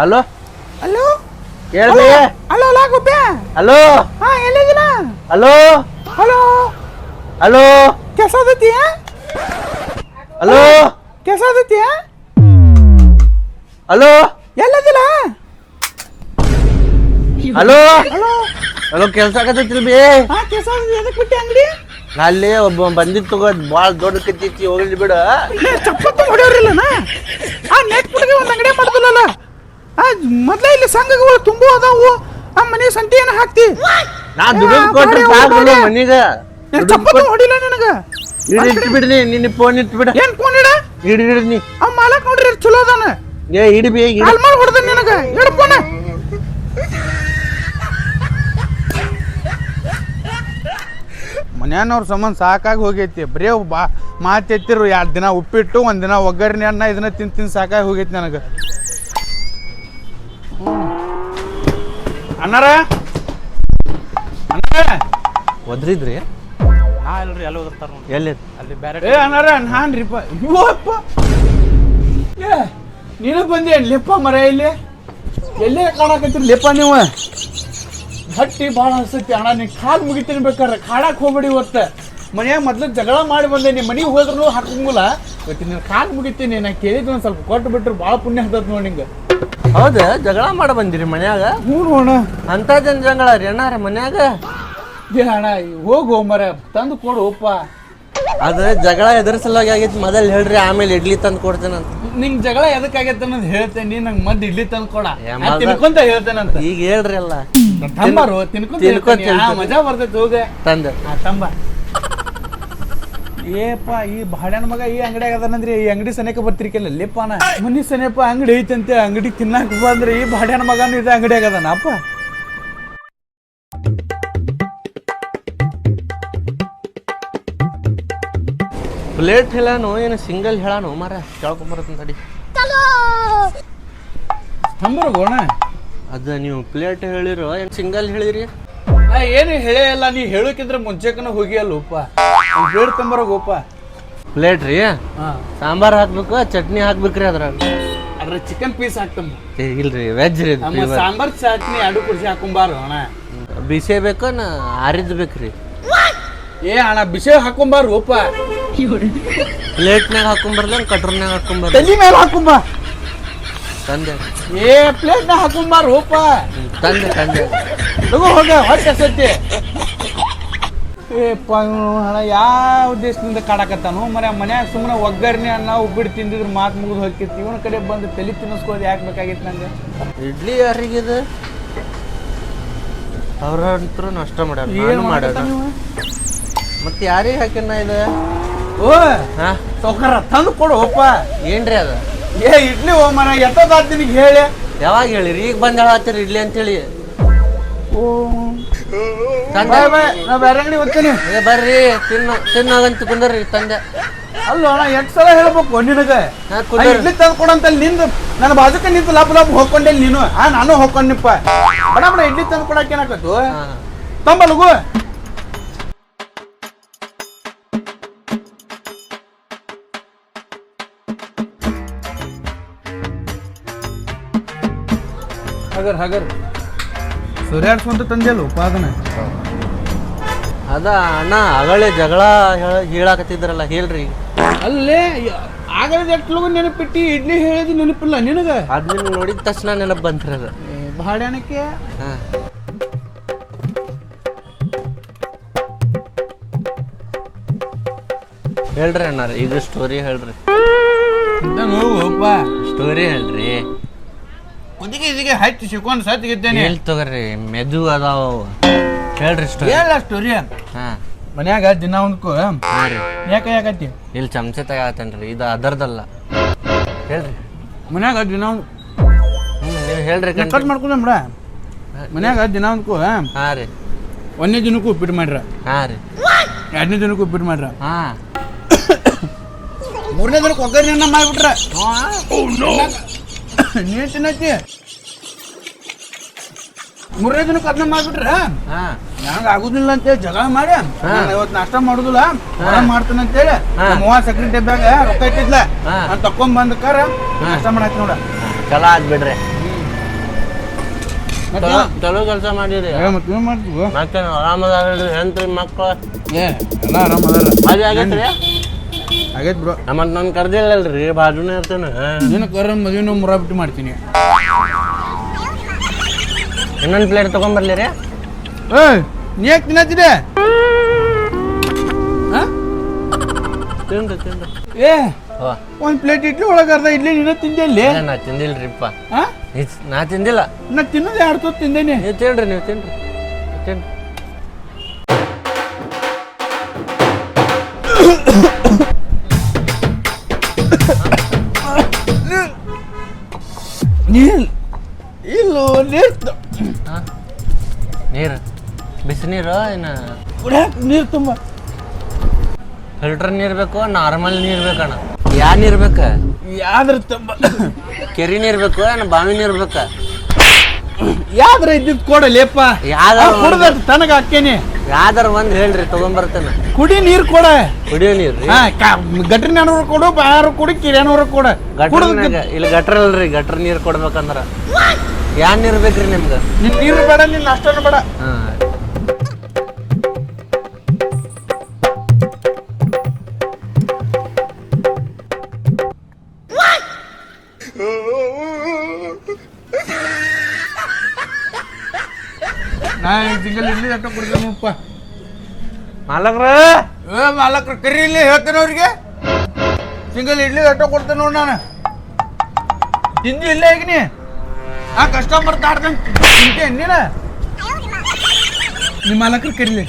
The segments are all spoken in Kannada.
ಹಲೋ ಹಲೋ ಹೇಳ್ರಿ. ಹಲೋ ಅಲ್ಲ ಗುಬ್ಬೆ. ಹಲೋ ಹಾ ಎಲ್ಲಿದ್ದೀನ? ಹಲೋ ಹಲೋ ಹಲೋ ಕೆಲ್ಸದೈತಿ? ಹಲೋ ಕೆಲ್ಸದೈತಿ? ಹಲೋ ಎಲ್ಲದಿಲ್ಲ? ಹಲೋ ಹಲೋ ಹಲೋ ಕೆಲ್ಸ ಆಗತೈತಿಲ್ ಬಿ? ಹಾ ಕೆಲ್ಸದೈತಿ. ಎದಕ್ ಬಿಟ್ಟಿ ಅಂಗಡಿ? ಅಲ್ಲಿ ಒಬ್ಬ ಬಂದಿತ್ತು ತಗೋ, ಭಾಳ ದೊಡ್ಡ ಕತ್ತಿತಿ, ಹೋಗ್ಲಿ ಬಿಡ. ಚಪ್ಪತ್ತು ಹೊಡೆಯೋರಿಲ್ಲನ? ಆ ನೆಟ್ ಪುಟ್ಗೆ ಒಂದು ಅಂಗಡಿ ಮಾಡುದಿಲ್ಲಲ್ಲ? ಆ ಮೊದ್ಲೇ ಇಲ್ಲಿ ಸಂಘಗಳು ತುಂಬು ಅದಾವು. ಆ ಮನೆ ಸಂತಿ ಏನು ಹಾಕ್ತಿ? ನಾ ದುಡಿದು ಕೊಟ್ರೆ ಸಾಕಲ್ಲ ಮನೀಗ. ಚಪ್ಪತ್ತು ಹೊಡಿಲ್ಲ ನಿನಗ. ಇಟ್ಟು ಬಿಡ್ರಿ, ನಿನ್ನ ಫೋನ್ ಇಟ್ಟು ಬಿಡ. ಏನ್ ಫೋನ್ ಇಡ? ಹಿಡಿದ್ನಿ. ಆ ಮಾಲಕ್ ನೋಡ್ರಿ ಎಷ್ಟು ಚಲೋ ಅದಾನ. ಏ ಹಿಡಿಬಿ ಕಾಲ್ಮಾರ್ ಹೊಡೆದ ನಿನಗ. ಇಡು ಫೋನ. ಮನ್ಯಾನವ್ರ ಸಂಬಂಧ ಸಾಕಾಗಿ ಹೋಗೈತಿ. ಬರೇ ಮಾತೆತ್ತಿರು 2 ದಿನ ಉಪ್ಪಿಟ್ಟು, 1 ದಿನ ಒಗ್ಗರಣೆ ಅನ್ನ, ಇದನ್ನ ತಿಂದು ಸಾಕಾಗಿ ಹೋಗೈತಿ ನನಗೆ. ಅಣ್ಣಾರ ಒದ್ರಿದ್ರಿ? ನಾ ಇಲ್ರಿ ಎಲ್ಲಿ ಹೋಗಿರ್ತಾರ ನೋಡಿ. ಎಲ್ಲಿ? ಅಲ್ಲಿ ಬೇರೆ ಏ ಅಣ್ಣಾರ ನಾನ್ರಿಪ್ಪ. ಅಪ್ಪ ಏ ನೀನು ಬಂದೆ ಲೆಪ್ಪ ಮರ ಇಲ್ಲಿ ಎಲ್ಲೇ ಕಾಣಕತ್ತೀರಿ ಲೆಪ್ಪ ನೀವು? ಹಟ್ಟಿ ಭಾಳ ಅನ್ಸತಿ ಅಣ್ಣ. ನೀ ಕಾಲು ಮುಗಿತೀನಿ ಬೇಕಾರೆ ಕಾಡಕ್ಕೆ ಹೋಗ್ಬೇಡಿ. ಇವತ್ತು ಮನ್ಯಾಗ ಮೊದ್ಲು ಜಗಳ ಮಾಡಿ ಬಂದೆ. ನಿಮ್ಮ ಮನೆಗೆ ಹೋದ್ರೂ ಹಾಕಂಗಿಲ್ಲ. ಇವತ್ತು ನೀನು ಕಾಲು ಮುಗಿತೀನಿ. ನಾ ಕೇಳಿದ್ದು ಒಂದು ಸ್ವಲ್ಪ ಕೊಟ್ಟು ಬಿಟ್ರು ಭಾಳ ಪುಣ್ಯ ಹತ್ತದ ನೋಡಿ ನಿಂಗೆ. ಹೌದಾ? ಜಗಳ ಮಾಡ ಬಂದಿರಿ ಮನ್ಯಾಗ? ಹ್ಞೂ ಅಣ್ಣ. ಅಂತ ಜಗಳ ರೀ ಅಣ್ಣಾರ ಮನ್ಯಾಗ? ಏ ಅಣ್ಣ ಹೋಗು ಮರ ತಂದು ಕೊಡು ಒಪ್ಪ. ಅದು ಜಗಳ ಎದ್ರ ಸಲುವಾಗಿ ಆಗೈತಿ ಮೊದಲು ಹೇಳ್ರಿ, ಆಮೇಲೆ ಇಡ್ಲಿ ತಂದು ಕೊಡ್ತೇನಂತ. ನಿಂಗೆ ಜಗಳ ಎದಕ್ಕಾಗೈತೆ ಅನ್ನೋದು ಹೇಳ್ತೇನೆ. ನೀ ನಂಗೆ ಮದ್ದು ಇಡ್ಲಿ ತಂದು ಕೊಡ, ಮಗ. ತಿನ್ಕೊಂತ ಹೇಳ್ತೇನಂತ. ಈಗ ಹೇಳ್ರಿ ಅಲ್ಲ. ತಂಬಾರು ತಿನ್ಕೊಂತ ಮಜಾ ಬರ್ತೈತಿ. ಹೋಗ ತಂದೆ ತಂಬ. ಏಪ್ಪ ಈ ಭಾಡ್ಯಾನ ಮಗ ಈ ಅಂಗಡಿಯಾಗ ಅದಾನಂದ್ರೆ ಈ ಅಂಗಡಿ ಸನೇಕ ಬರ್ತಿರ್ಕಿಲ್ಲ ಲೇಪಾನ. ಮನಿ ಸನೇಪ ಅಂಗಡಿ ಐತಂತೆ. ಅಂಗಡಿ ತಿನ್ನಾಕ ಬಂದ್ರೆ ಈ ಭಾಡ್ಯಾನ ಮಗನು ಇದು ಅಂಗಡಿಯಾಗ ಅದಾನ ಅಪ್ಪ. ಪ್ಲೇಟ್ ಹೇಳಾನು ಏನು ಸಿಂಗಲ್ ಹೇಳಾನು ಮಾರ ಕೇಳ್ಕೊಂಬರತ್ತ ತಡಿ. ತಂಬರ್ಗೋಣ. ಅದು ನೀವು ಪ್ಲೇಟ್ ಹೇಳಿರೋ ಏನು ಸಿಂಗಲ್ ಹೇಳಿರಿ? ನಾ ಏನು ಹೇಳೇ ಇಲ್ಲ. ನೀ ಹೇಳೋಕಿದ್ರೆ ಮುಂಚೆಕನ ಹೋಗಿ ಅಲ್ಲಪ್ಪ. ಪ್ಲೇಟ್ ತಂಬರೋಗಪ್ಪ. ಪ್ಲೇಟ್ ರೀ? ಹಾಂ ಸಾಂಬಾರು ಹಾಕ್ಬೇಕು, ಚಟ್ನಿ ಹಾಕ್ಬೇಕ್ರಿ ಅದ್ರಾಗ. ಅದ್ರ ಚಿಕನ್ ಪೀಸ್ ಹಾಕ್ತಂಬ. ಇಲ್ರಿ ವೆಜ್ ರೀ. ಸಾಂಬಾರ್ ಚಟ್ನಿ 2 ಕುರ್ಸಿ ಹಾಕೊಂಬಾರು ಅಣ್ಣ. ಬಿಸಿ ಬೇಕು ಆರಿದ್ ಬೇಕ್ರಿ? ಏ ಅಣ್ಣ ಬಿಸಿ ಹಾಕೊಂಬಾರು ಒಪ್ಪ. ಪ್ಲೇಟ್ನಾಗ ಹಾಕೊಂಬರ್ಲ ಕಟ್ರನ್ಯಾಗ ಹಾಕೊಂಬರ್ಲ? ತಲೆ ಮೇಲೆ ಹಾಕೊಂಬ. ತಂದೆ. ಏ ಪ್ಲೇಟ್ನಾಗ ಹಾಕೊಂಬಾರು ಒಪ್ಪ. ತಂದೆ ತಂದೆ. ಹೋಗ ಹೊಟ್ಟೆ ಸತ್ತಿ. ಏಪ್ಪ ಹಣ ಯಾವ ದೇಶದಿಂದ ಕಾಡಕತ್ತಾನು ಮರ. ಮನ್ಯಾಗ ಸುಮ್ಮನೆ ಒಗ್ಗರಣೆ ಅನ್ನ ಉಪ್ಪಿಟ್ಟು ತಿಂದಿದ್ರು ಮಾತು ಮುಗಿದು ಹೋಗಿರ್ತಿ. ಇವನ ಕಡೆ ಬಂದು ತಲೆ ತಿನ್ನಿಸ್ಕೋದು ಯಾಕೆ ಬೇಕಾಗಿತ್ತು ನಂಗೆ? ಇಡ್ಲಿ ಯಾರಿಗಿದೆ? ಅವ್ರಂತರೂ ನಷ್ಟ ಮಾಡ್ಯಾರ. ಮತ್ತೆ ಯಾರಿಗೆ ಹಾಕಿನ ಇದು? ಓ ಹಾ ಸೌಕರ ತಂದು ಕೊಡು ಒಪ್ಪ. ಏನ್ರಿ ಅದು? ಏ ಇಡ್ಲಿ ಓ ಮರ ಎತ್ತದಾದ ನಿನಗೆ ಹೇಳಿ. ಯಾವಾಗ ಹೇಳಿರಿ? ಈಗ ಬಂದು ಹೇಳತ್ತೀರಿ ಇಡ್ಲಿ ಅಂತೇಳಿ. ಓ ತಂದೆ ನಾ ಬೇರೆ ಅಂಗಡಿ ಹೋಗ್ತೇನೆ. ಬರ್ರಿ ತಿನ್ನೋಗಂತ ಕುಂದರ್ರಿ ತಂದೆ. ಅಲ್ಲ ಅಣ್ಣ 8 ಸಲ ಹೇಳ್ಬೇಕು ನಿನಗೆ. ಇಡ್ಲಿ ತಂದು ಕೊಡಂತಲ್ಲಿ ನಿಂದು ನನ್ನ ಬಾಜುಕ ನಿಂತು ಲಾಪ್ ಹೋಗ್ಕೊಂಡೆ ನೀನು. ನಾನು ಹೋಗ್ಕೊಂಡಿಪ್ಪ. ಬಡ ಬಡ ಇಡ್ಲಿ ತಂದು ಕೊಡಕ್ಕೆ ಏನಾಕತ್ತು? ತಂಬಲ್ಗು ಹಗರ್ ಹಗರ್ ಸೂರ್ಯಾಡ್ಸ್ಕೊಂತ ತಂದೆಲ್ಲ ಉಪಾದನೆ. ಅದ ಅಣ್ಣ ಅಗಳೇ ಜಗಳ ಹೇಳಾಕತ್ತಿದ್ರಲ್ಲ ಹೇಳ್ರಿ. ಅಲ್ಲೇ ಆಗದ ಎಟ್ಲಗು ನೆನಪಿಟ್ಟಿ ಇಡ್ಲಿ ಹೇಳಿದ್ ನೆನಪಿಲ್ಲ ನಿನಗ? ಅದ್ ನಿಮ್ಗೆ ನೋಡಿದ ತಕ್ಷಣ ನೆನಪು ಬಂತ್ರಿ ಅದು. ಭಾಡ್ಯಾನಕ್ಕೆ ಹಾ ಹೇಳ್ರಿ ಅಣ್ಣಾರ ಇದು ಸ್ಟೋರಿ ಹೇಳ್ರಿ. ಹೋಗಪ್ಪ ಸ್ಟೋರಿ ಹೇಳ್ರಿ. ಕುದಿಗೆ ಇದಕ್ಕೆ ಹಚ್ಚಿ ಸಿಕ್ಕೊಂಡು ಸತ್ತಿಗಿದ್ದೇನೆ. ಹೇಳ್ ತಗೋರಿ ಮೆದು ಅದಾವ ಹೇಳ್ರಿ ಸ್ಟೋರಿ. ಹೇಳ ಸ್ಟೋರಿ. ಹಾ ಮನ್ಯಾಗ ದಿನ ಒಂದ್ಕೋ ಯಾಕತ್ತಿ ಇಲ್ಲಿ ಚಮಚೆ ತಗೋತೇನ್ರಿ. ಇದು ಅದರ್ದಲ್ಲ ಹೇಳ್ರಿ. ಮನ್ಯಾಗ ದಿನ ನೀವು ಹೇಳ್ರಿ. ಕಟ್ ಮಾಡ್ಕೊಂಡ ಬಿಡ. ಮನ್ಯಾಗ ದಿನ ಒಂದ್ಕೋ. ಹಾ ರೀ. 1ನೇ ದಿನಕ್ಕೂ ಉಪ್ಪಿಟ್ಟು ಮಾಡ್ರ. ಹಾ ರೀ. 2ನೇ ದಿನಕ್ಕೂ ಉಪ್ಪಿಟ್ಟು ಮಾಡ್ರ. ಹಾ 3ನೇ ದಿನಕ್ಕೆ ಒಗ್ಗರಣೆ ಮಾಡ್ಬಿಟ್ರ. ನೀನ್ ತಿನ್ನತಿ 3ನೇ ದಿನಕ್ಕೆ ಅದನ್ನ ಮಾಡ್ಬಿಟ್ರ. ನಂಗೆ ಆಗುದಿಲ್ಲ ಅಂತೇಳಿ ಜಗಳ ಮಾಡಿ ಇವತ್ತು ನಾಷ್ಟ ಮಾಡುದಿಲ್ಲ ಮಾಡ್ತಾನೆ ಅಂತೇಳಿ ನಮ್ಮ ಸಕ್ರೆ ಡಬ್ಬ್ಯಾಗ ರೊಕ್ಕ ಇಟ್ಟಿದ್ಲ ನಾನು ತಕೊಂಡ್ ಬಂದಕ್ಕಾರ ನಾಷ್ಟ ಮಾಡಾಕ ನೋಡ. ಚಲೋ ಆದ್ ಬಿಡ್ರಿ. ಚಲೋ ಕೆಲಸ ಮಾಡಿರಿ. ಮತ್ತೆ ಏನು ಮಾಡ್ತೀವಿ? ಮತ್ತೆ ಆರಾಮದಾರ ಹೆಂಡ್ರಿ ಮಕ್ಕಳು ಎಲ್ಲ ಆರಾಮ ಅದಾರ. ಅದು ಆಗೈತ್ರಿ. ಆಗೈತೆ ಬ್ರೋ. ಮತ್ತೆ ನಾನು ಕರ್ದಿಲ್ಲಲ್ರಿ ಬಾಜುನೇ ಇರ್ತೇನೆ. ನೀನು ಕರ ಮದುವೆನೂ ಮುರ ಬಿಟ್ಟು ಮಾಡ್ತೀನಿ. ಇನ್ನೊಂದು ಪ್ಲೇಟ್ ತೊಗೊಂಬರ್ಲಿ ರೀ. ನೀ ಯಾಕೆ ತಿನ್ನತ್ತಿದೆ? ತಿನ್ರಿ ತಿನ್ರಿ. ಒಂದು ಪ್ಲೇಟ್ ಇಡ್ಲಿ ಒಳಗೆ ಅರ್ಧ ಇಡ್ಲಿ ನೀನು ತಿಂದೆ ಇಲ್ಲಿ? ನಾ ತಿಂದಿಲ್ರಿಪ್ಪ. ನಾ ತಿಂದಿಲ್ಲ. ನಾ ತಿನ್ನೋದು 2 ತುತ್ತು ತಿಂದೇನೆ. ನೀವು ತಿನ್ರಿ ನೀವು ತಿನ್ರಿ ತಿನ್ರಿ. ನೀರು ಇಲ್ಲೋ ನೀರು ನೀರು ಬಿಸಿ ನೀರು ಏನು ಕುಡಿಯಕ್ಕೆ ನೀರು ತುಂಬ. ಫಿಲ್ಟರ್ ನೀರು ಬೇಕು ನಾರ್ಮಲ್ ನೀರು ಬೇಕಣ್ಣ? ಯಾವ ನೀರು ಬೇಕು? ಯಾವ್ದ್ರ ತುಂಬ? ಕೆರೆ ನೀರು ಬೇಕು ಏನು ಬಾವಿ ನೀರು ಬೇಕು? ಯಾವ್ದ್ರ ಇದ್ದಿದ್ದು ಕೊಡಲೇಪ್ಪ. ಕುಡ್ದ ತನಗ ಹಾಕೇನಿ. ಯಾವ್ದಾರ ಒಂದು ಹೇಳ್ರಿ ತೊಗೊಂಬರ್ತೇನೆ. ಕುಡಿ ನೀರು ಕೊಡ. ಕುಡಿಯೋ ನೀರು ರೀ? ಗಟ್ರಿ ನಾನೂರು ಕೊಡು, ಬಾಯಾರು ಕೊಡು, ಕಿರಿಯಾನೂರು ಕೊಡ. ಇಲ್ಲಿ ಗಟ್ರ ಅಲ್ರಿ, ಗಟ್ರ ನೀರು ಕೊಡ್ಬೇಕಂದ್ರ ಯಾವ ನೀರು ಬೇಕ್ರಿ ನಿಮ್ಗೆ? ನಿನ್ ನೀರು ಬೇಡ, ನಿನ್ನ ಅಷ್ಟನ್ನು ಬೇಡ. ಹಾಂ ನಾ ಸಿಂಗಲ್ ಇಡ್ಲಿ ಅಟ್ಟ ಕೊಡ್ತೇನಪ್ಪ. ಮಾಲಕ್ರ ಮಾಲಕ್ರು ಕರಿ ಇಲ್ಲಿ ಹೇಳ್ತೇನೆ ಅವ್ರಿಗೆ. ಸಿಂಗಲ್ ಇಡ್ಲಿ ಅಟ್ಟ ಕೊಡ್ತೇನೆ ನೋಡಿ ನಾನು. ತಿಂದು ಇಲ್ಲೇ ಈಗ ನೀ ಆ ಕಸ್ಟಮರ್ ತಾಡ್ದಂಗೆ ತಿಂತೇನೆ ನೀನ. ನಿಮ್ಮ ಮಾಲಕ್ರು ಕರೀಲಿ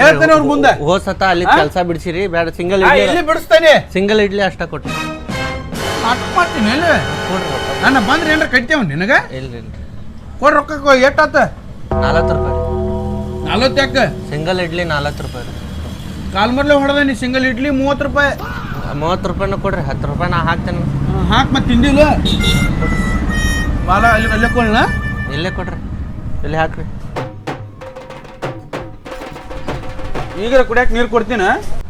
ಹೇಳ್ತೇನೆ ಅವ್ರ ಮುಂದೆ. ಹೋದ್ ಸತ ಅಲ್ಲಿ ಕೆಲಸ ಬಿಡಿಸಿರಿ ಬೇಡ. ಸಿಂಗಲ್ ಇಲ್ಲಿ ಇಡ್ಲಿ ಬಿಡಿಸ್ತೇನೆ. ಸಿಂಗಲ್ ಇಡ್ಲಿ ಅಷ್ಟ ಕೊಟ್ಟು ಮಾಡ್ತೀನಿ ಇಲ್ಲಿ. ನನ್ನ ಬಂದ್ರೆ ಏನ್ರ ಕಟ್ತೇವ ನಿನಗ? ಇಲ್ಲ ಇಲ್ಲ ಕೊಡ್ ರೊಕ್ಕ ಎಷ್ಟಾತ? 40 ರೂಪಾಯಿ. 40 ಯಾಕ? ಸಿಂಗಲ್ ಇಡ್ಲಿ 40 ರೂಪಾಯಿ. ಕಾಲ್ ಮರ್ಲೆ ಹೊಡೆದ ನೀ ಸಿಂಗಲ್ ಇಡ್ಲಿ 30 ರೂಪಾಯಿ. 30 ರೂಪಾಯಿನ ಕೊಡ್ರಿ. 10 ರೂಪಾಯಿ ನಾ ಹಾಕ್ತೇನೆ. ಹಾಕ್ ಮತ್ತೆ ತಿಂದಿಲ್ಲ ಮಾಲ ಅಲ್ಲಿ ಅಲ್ಲೇ ಕೊಡ್ಲ. ಇಲ್ಲೇ ಕೊಡ್ರಿ, ಇಲ್ಲಿ ಹಾಕ್ರಿ. ಈಗ ಕುಡಿಯಕ್ಕೆ ನೀರು ಕೊಡ್ತೀನ.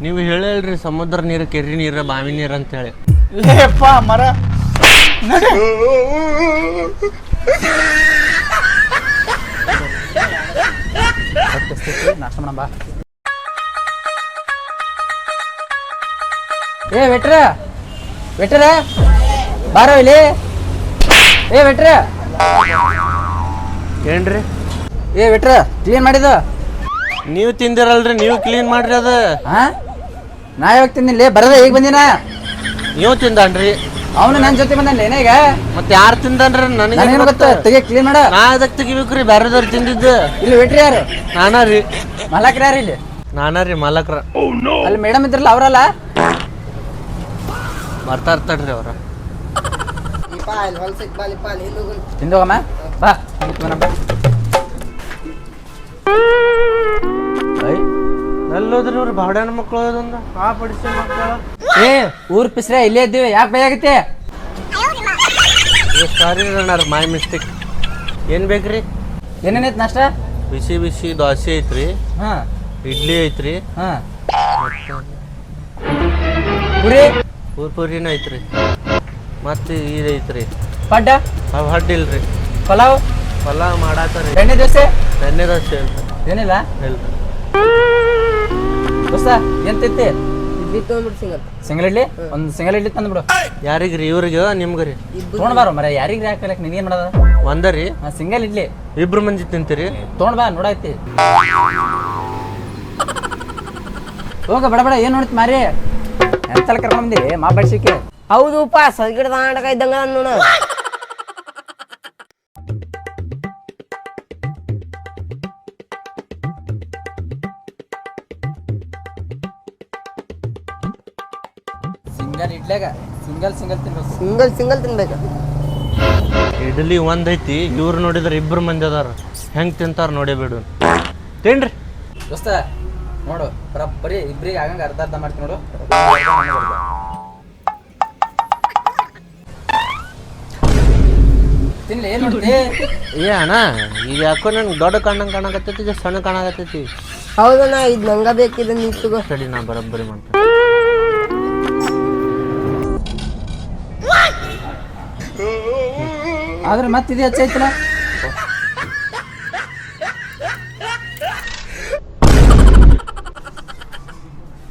ನೀವು ಹೇಳ್ರಿ ಸಮುದ್ರ ನೀರು, ಕೆರೆ ನೀರು, ಬಾವಿ ನೀರು ಅಂತ ಹೇಳಿ. ಲೇಪ್ಪ ಮರ ನಡೆ. ನಾಷ್ಟ ಮಾಡ ಬಾ. ಏ ವೆಟ್ರ ವೆಟ್ರ ಬಾರೋ ಇಲ್ಲಿ. ಏ ವೆಟ್ರ ಏನ್ರಿ? ಏ ವೆಟ್ರ ಕ್ಲೀನ್ ಮಾಡಿದ? ನೀವು ತಿಂದಿರಲ್ರಿ, ನೀವು ಕ್ಲೀನ್ ಮಾಡ್ರಿ ಅದ. ಹಾ ನಾ ಯಾವಾಗ ತಿಂದಿಲ್ಲ, ಬರದ ಈಗ ಬಂದಿನ. ನೀವು ತಿಂದನ್ರಿ? ಅವನು ನನ್ನ ಜೊತೆ ಬಂದಲ್ಲ ಏನ ಈಗ? ಮತ್ತೆ ಯಾರು ತಿಂದನ್ರಿ? ನನಗೆ ಗೊತ್ತ. ತೆಗೆ ಕ್ಲೀನ್ ಮಾಡ. ನಾ ಅದಕ್ಕೆ ತೆಗಿಬೇಕ್ರಿ, ಬೇರೆದವ್ರು ತಿಂದಿದ್ದು. ಇಲ್ಲಿ ವೆಟ್ರಿ ಯಾರು? ನಾನಾ ರೀ. ಮಲಕ್ರ ಯಾರು ಇಲ್ಲಿ? ನಾನಾ ರೀ ಮಾಲಕ್ರ. ಅಲ್ಲಿ ಮೇಡಮ್ ಇದ್ರಲ್ಲ ಅವರಲ್ಲ? ಬರ್ತಾ ಇರ್ತಾರ್ರಿ ಅವ್ರ. ತಿಂದೋಗಮ್ಮ ಬಾ. ಎಲ್ಲೋದ್ರಿ ಅವ್ರು ಬಾಡ್ಯಾನ ಮಕ್ಕಳು ಅದೊಂದು ಆ ಪಡಿಸಿ ಮಕ್ಕಳು. ಏ ಊರ್ ಪಿಸ್ರೆ ಇಲ್ಲೇ ಇದ್ದೀವಿ, ಯಾಕೆ ಭಯ ಆಗತ್ತೆ? ಸಾರಿ ಅಣ್ಣಾರ, ಮೈ ಮಿಸ್ಟೇಕ್. ಏನು ಬೇಕ್ರಿ? ಏನೇನೈತೆ ನಾಷ್ಟ? ಬಿಸಿ ಬಿಸಿ ದೋಸೆ ಐತ್ರಿ, ಹಾ ಇಡ್ಲಿ ಐತ್ರಿ, ಹಾ ಪುರಿ ಪೂರಿನ ಐತ್ರಿ, ಮತ್ತೆ ಇದು ಐತ್ರಿ ಪಡ್ಡ ಅವು ಹಡ್ಡು ಇಲ್ರಿ. ಪಲಾವ್ ಪಲಾವ್ ಮಾಡಾತಾರಿ. ಎಣ್ಣೆ ದೋಸೆ ಎಣ್ಣೆ ದೋಸೆ ಇಲ್ರಿ. ಏನಿಲ್ಲ ಇಲ್ರಿ. ದೋಸ್ತ ಎಂತೈತಿ? ಸಿಂಗಲ್ ಇಡ್ಲಿ ಒಂದು ಸಿಂಗಲ್ ಇಡ್ಲಿ ತಂದ್ಬಿಡು. ಯಾರಿಗ್ರಿ? ಇವ್ರಿಗೆ ನಿಮ್ಗೆ ರೀ? ತೊಗೊಂಡ್ ಬಾರೋ ಮರ. ಯಾರಿಗೆ ಹಾಕಲಕ್ ನೀನ್ ಏನ್ ಮಾಡೋದ? ಒಂದರಿ ಸಿಂಗಲ್ ಇಡ್ಲಿ. ಇಬ್ರು ಮಂದಿ ತಿಂತೀರಿ? ತೊಗೊಂಡ್ ಬಾ, ನೋಡಾಯ್ತಿ. ಹೋಗ ಬಡ ಬಡ. ಏನ್ ನೋಡ್ತಿ ಮಾರಿ? ಎಂತಲ್ಲ ಕರ್ಕೊಂಡ್ ಬಂದಿ ಮಾ ಬಡ್ಸಿಕೆ? ಹೌದುಪ್ಪ, ಸಗಿಡದ ನಾಟಕ ಇದ್ದಂಗ ನೋಡ. ಸಿಂಗಲ್ ಇಡ್ಲಿಯಾಗ ಸಿಂಗಲ್ ತಿನ್ಬೇಕು. ಸಿಂಗಲ್ ತಿನ್ಬೇಕು. ಇಡ್ಲಿ ಒಂದೈತಿ, ಇವ್ರು ನೋಡಿದ್ರೆ ಇಬ್ರು ಮಂದಿ ಅದಾರ. ಹೆಂಗ್ ತಿಂತಾರ ನೋಡಿ ಬಿಡು. ತಿನ್ರಿ ದೋಸ್ತ. ನೋಡು ಬರೀ ಇಬ್ರಿಗೆ ಆಗಂಗ ಅರ್ಧ ಅರ್ಧ ಮಾಡ್ತೀನಿ ನೋಡು. ತಿನ್ಲಿ. ಏನ್ ನೋಡ್ತಿ? ಏ ಅಣ್ಣ, ಈಗ ಯಾಕೋ ನನ್ಗೆ ದೊಡ್ಡ ಕಣ್ಣಂಗೆ ಕಾಣಕತ್ತೈತಿ, ಸಣ್ಣ ಕಾಣಕತ್ತೈತಿ. ಹೌದಣ್ಣ, ಇದು ನಂಗ ಬೇಕಿದೆ. ನಿಂತು ಸರಿ, ನಾ ಬರೋಬ್ಬರಿ ಮಾಡ್ತೀನಿ. ಆದ್ರೆ ಮತ್ತೆ ಇದು ಹೆಚ್ಚೈತಿಲ್ಲ.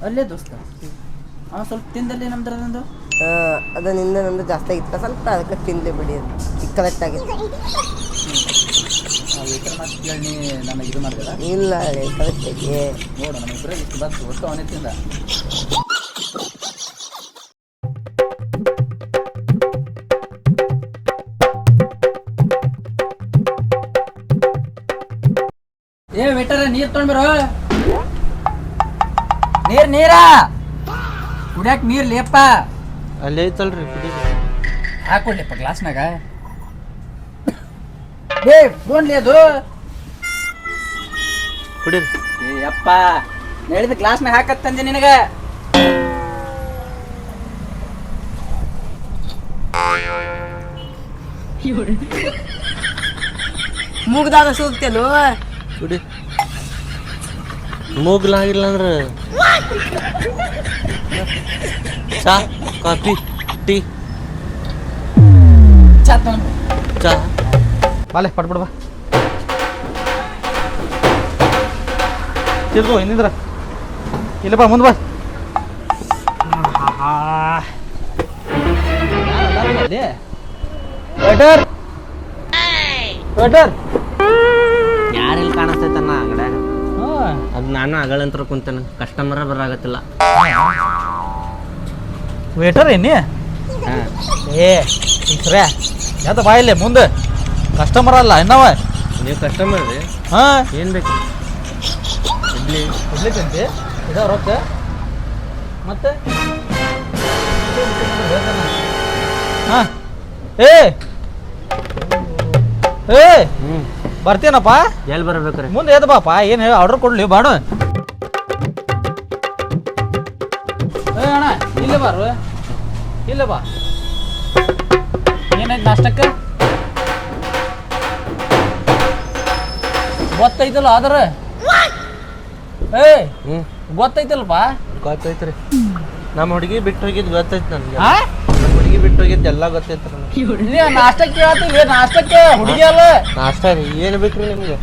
ಅಲ್ಲೇ ದೋಸ್ತ ಅವ ಸ್ವಲ್ಪ ತಿಂದಲ್ಲಿ ನಮ್ದ್ರದೊಂದು ಅದು ನಿಂದ ನಂದು ಜಾಸ್ತಿ ಆಗಿತ್ತು ಸ್ವಲ್ಪ ಅದಕ್ಕೆ ತಿಂದು ಬಿಡಿ ಕರೆಕ್ಟ್ ಆಗಿತ್ತು. ವೇಟರ್ ಮಾತು ಕೇಳಿ ನನಗೆ ಇದು ಮಾಡಿದಲ್ಲ ಇಲ್ಲ ಕರೆಕ್ಟ್ ಆಗಿ ನೋಡು ನಮ್ಮ ಇಬ್ಬರೇ ಇಷ್ಟು ಬಂತು ಒಟ್ಟು ಅವನೇ ತಿಂದ. ಏ ವೇಟರ್ ನೀರ್ ತೊಗೊಂಡ್ಬರೋ ನೀರ ಕುಡಿಯಾಕ ನೀರ್ ಲೇಪ ಅಲ್ಲೇ ಐತಲ್ರಿ ಕುಡಿ. ಹಾಕೊಡ್ಲಿಪ್ಪ ಗ್ಲಾಸ್ನಾಗ. ಏ ಫೋನ್ಲಿ ಅದು ಕುಡೀರಿ. ಏ ಅಪ್ಪ ಹೇಳಿದ ಗ್ಲಾಸ್ನಾಗ ಹಾಕತ್ ತಂದೆ ನಿನಗ. ಮೂಗ್ದಾಗ ಸೂಕ್ತೇನು ಕುಡಿ. ಮೂಗ್ಲಾಗಿಲ್ಲ ಅಂದ್ರೆ ಚಾ ಕಾಫಿ ಟೀ ಚಾ ಬಾಲೆ ಪಟ್ಬಿಡ್ಬಾ ತಿರ್ಗೋ ಇನ್ನಿದ್ರ ಇಲ್ಲಪ್ಪ ಮುಂದೆ ಬಾ. ವೇಟರ್ ವೇಟರ್ ಯಾರೆಲ್ಲಿ ಕಾಣಿಸ್ತೈತನ್ನ ಅಂಗಡ್ಯಾಗ ಅದು ನಾನು ಅಗಳಂತ್ರ ಕುಂತೇನೆ ಕಸ್ಟಮರ ಬರಾಗತ್ತಿಲ್ಲ. ವೇಟರ್ ಏನಿ ಹಾಂ ಏ ಸರಿ ಯಾವ್ದು ಬಾಯಿಲ್ಲೇ ಮುಂದೆ ಕಸ್ಟಮರ್ ಅಲ್ಲ ಇನ್ನವ ನೀವು ಕಸ್ಟಮರ್ ರೀ. ಹಾಂ ಏನು ಬೇಕು? ಇಡ್ಲಿ ಇಡ್ಲಿಕ್ಕಂತೆ ಇದಾವ ರೊಕ್ಕ ಮತ್ತೆ ಹಾಂ ಏ ಏ ಹ್ಞೂ ಬರ್ತೀನಪ್ಪ ಎಲ್ಲಿ ಬರ್ಬೇಕು ರೀ? ಮುಂದೆ ಎದ್ದು ಬಾಪ ಏನು ಹೇಳಿ ಆರ್ಡರ್ ಕೊಡ್ಲಿ ಬಾಡ. ಏ ಅಣ್ಣ ಇಲ್ಲೇ ಬಾರು ಇಲ್ಲೇ ಬಾ. ಏನಾಯ್ತು ನಾಷ್ಟಕ್ಕೆ ಗೊತ್ತೈತಲ್ಲ ಆದ್ರೆ ಏ ಹ್ಞೂ ಗೊತ್ತೈತಲ್ಪ ಗೊತ್ತೈತ್ರಿ. ನಮ್ಮ ಹುಡುಗಿ ಬಿಟ್ಟು ಹೋಗಿದ್ದು ಗೊತ್ತೈತೆ ನನಗೆ. ಹಾ ನಮ್ಮ ಹುಡುಗಿ ಬಿಟ್ಟು ಹೋಗಿದ್ದು ಎಲ್ಲ ಗೊತ್ತೈತೆ ನನಗೆ. ನೀ ನಾಷ್ಟಕ್ಕೆ ಕೇಳ್ತೀವಿ ನಾಷ್ಟಕ್ಕೆ ಹುಡುಗಿ ಅಲ್ಲ ನಾಷ್ಟ ರೀ ಏನು ಬೇಕು ರೀ ನಿಮಗೆ?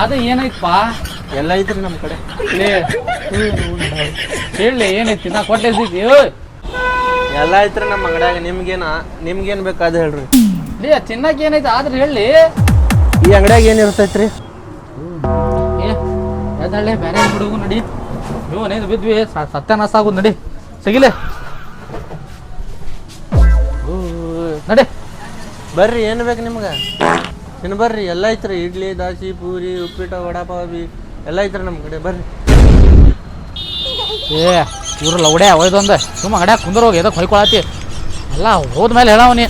ಅದು ಏನಾಯ್ತಪ್ಪ ಎಲ್ಲ ಐತ್ರಿ ನಮ್ಮ ಕಡೆ. ಹೇಳಿ ಏನೈತಿ ನಾ ಕೊಟ್ಟಿದ್ದೀವಿ ಎಲ್ಲ ಐತ್ರಿ ನಮ್ಮ ಅಂಗಡ್ಯಾಗ. ನಿಮ್ಗೇನು ಬೇಕು ಅದು ಹೇಳ್ರಿ. ಲೇ ತಿನ್ನಕ್ಕೆ ಏನೈತಿ ಆದ್ರೆ ಹೇಳಿ. ಈ ಅಂಗಡ್ಯಾಗ ಏನು ಇರ್ತೈತ್ರಿ? ಏ ಎದಳ್ಳೆ ಬೇರೆ ಹುಡುಗು ನಡಿ ನೀವು ನೇದು ಬಿದ್ವಿ ಸತ್ಯನಾಶ ಆಗೋದು ನಡಿ ಸಿಗಿಲೆ ನಡಿ ಬರ್ರಿ ಏನು ಬೇಕು ನಿಮ್ಗೆ? ಇನ್ನು ಬರ್ರಿ ಎಲ್ಲ ಐತ್ರಿ. ಇಡ್ಲಿ ದಾಸಿ ಪೂರಿ ಉಪ್ಪಿಟ್ಟು ವಡಾಪಾವ್ ಎಲ್ಲ ಐತ್ರಿ ನಮ್ಮ ಕಡೆ. ಬರ್ರಿ. ಏ ಇವ್ರು ಲೌಡ್ಯಾ ಒಯ್ದೊಂದು ಸುಮ್ಮ ಅಂಗಡ್ಯಾಗ ಕುಂದ್ರ ಹೋಗಿ ಎದಕ್ಕೆ ಹೊಯ್ಕೊಳತಿ ಎಲ್ಲ ಹೋದ್ಮೇಲೆ ಹೇಳವನಿ.